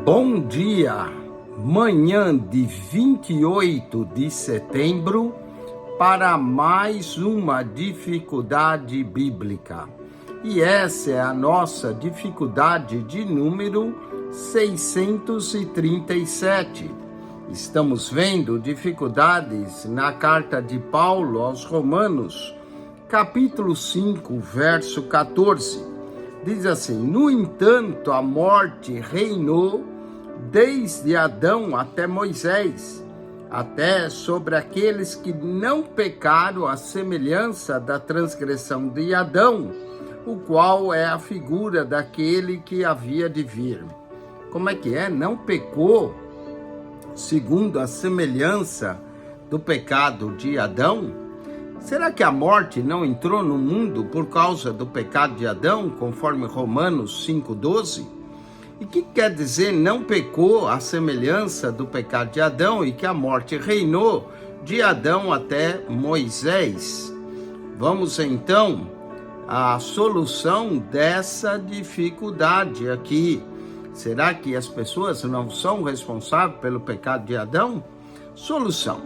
Bom dia, manhã de 28 de setembro, para mais uma dificuldade bíblica. E essa é a nossa dificuldade de número 637. Estamos vendo dificuldades na carta de Paulo aos Romanos, capítulo 5, verso 14. Diz assim: no entanto, a morte reinou desde Adão até Moisés, até sobre aqueles que não pecaram à semelhança da transgressão de Adão, o qual é a figura daquele que havia de vir. Como é que é? Não pecou segundo a semelhança do pecado de Adão? Será que a morte não entrou no mundo por causa do pecado de Adão, conforme Romanos 5,12? E o que quer dizer não pecou à semelhança do pecado de Adão e que a morte reinou de Adão até Moisés? Vamos então à solução dessa dificuldade aqui. Será que as pessoas não são responsáveis pelo pecado de Adão? Solução: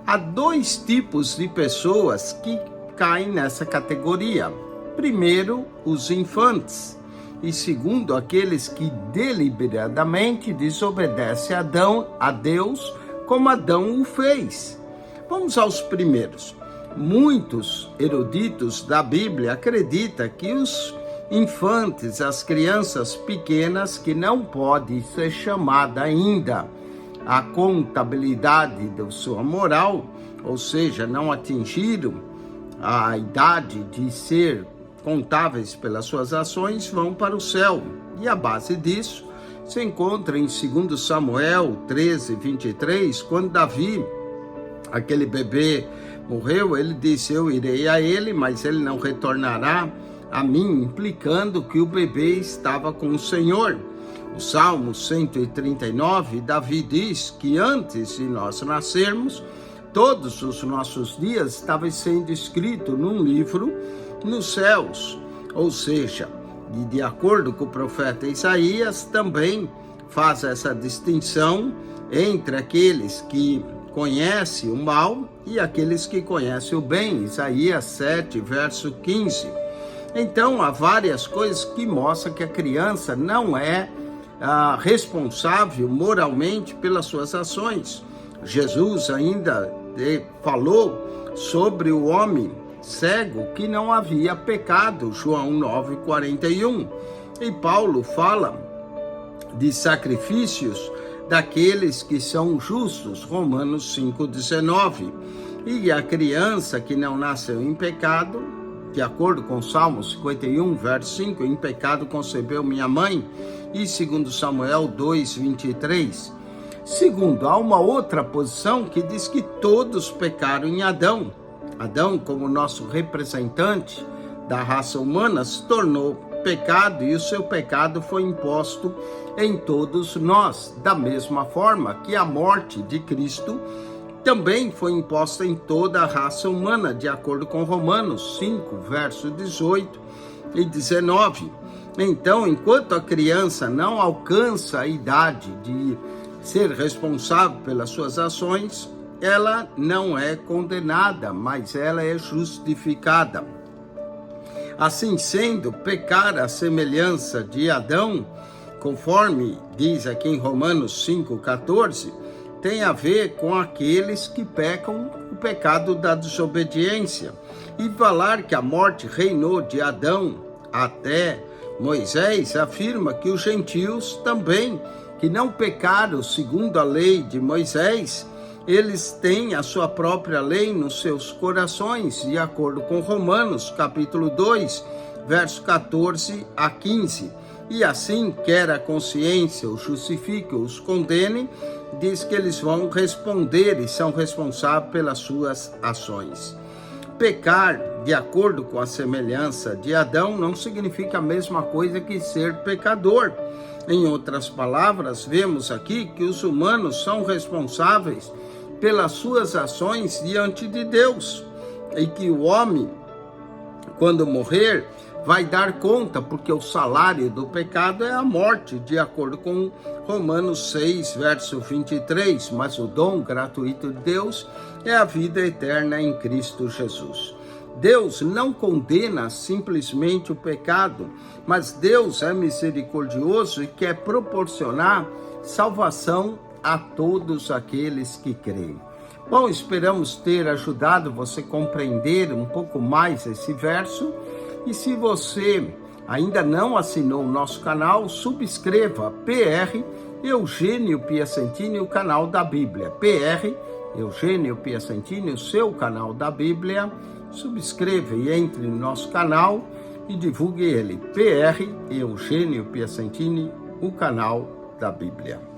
há dois tipos de pessoas que caem nessa categoria. Primeiro, os infantes. E segundo, aqueles que deliberadamente desobedecem a Deus, como Adão o fez. Vamos aos primeiros. Muitos eruditos da Bíblia acreditam que os infantes, as crianças pequenas, que não pode ser chamada ainda a contabilidade da sua moral, ou seja, não atingiram a idade de ser contáveis pelas suas ações, vão para o céu. E a base disso se encontra em 2 Samuel 13, 23, quando Davi, aquele bebê, morreu. Ele disse: eu irei a ele, mas ele não retornará a mim, implicando que o bebê estava com o Senhor. O Salmo 139, Davi diz que antes de nós nascermos, todos os nossos dias estavam sendo escritos num livro nos céus. Ou seja, de acordo com o profeta Isaías, também faz essa distinção entre aqueles que conhecem o mal e aqueles que conhecem o bem. Isaías 7, verso 15. Então, há várias coisas que mostram que a criança não é responsável moralmente pelas suas ações. Jesus ainda falou sobre o homem cego que não havia pecado, João 9,41. E Paulo fala de sacrifícios daqueles que são justos, Romanos 5,19. E a criança que não nasceu em pecado, de acordo com Salmo 51, verso 5, em pecado concebeu minha mãe, e 2 Samuel 2,23. Segundo, há uma outra posição que diz que todos pecaram em Adão. Adão, como nosso representante da raça humana, se tornou pecado e o seu pecado foi imposto em todos nós, da mesma forma que a morte de Cristo também foi imposta em toda a raça humana, de acordo com Romanos 5, verso 18 e 19. Então, enquanto a criança não alcança a idade de ser responsável pelas suas ações, ela não é condenada, mas ela é justificada. Assim sendo, pecar à semelhança de Adão, conforme diz aqui em Romanos 5,14, tem a ver com aqueles que pecam o pecado da desobediência. E falar que a morte reinou de Adão até Moisés afirma que os gentios também, que não pecaram segundo a lei de Moisés, eles têm a sua própria lei nos seus corações, de acordo com Romanos, capítulo 2, verso 14 a 15. E assim, quer a consciência os justifique ou os condene, diz que eles vão responder e são responsáveis pelas suas ações. Pecar, de acordo com a semelhança de Adão, não significa a mesma coisa que ser pecador. Em outras palavras, vemos aqui que os humanos são responsáveis pelas suas ações diante de Deus, e que o homem, quando morrer, vai dar conta, porque o salário do pecado é a morte, de acordo com Romanos 6, verso 23, mas o dom gratuito de Deus é a vida eterna em Cristo Jesus. Deus não condena simplesmente o pecado, mas Deus é misericordioso e quer proporcionar salvação a todos aqueles que creem. Bom, esperamos ter ajudado você a compreender um pouco mais esse verso. E se você ainda não assinou o nosso canal, subscreva PR Eugênio Piacentini, o canal da Bíblia. PR Eugênio Piacentini, o seu canal da Bíblia. Subscreva e entre no nosso canal e divulgue ele. PR Eugênio Piacentini, o canal da Bíblia.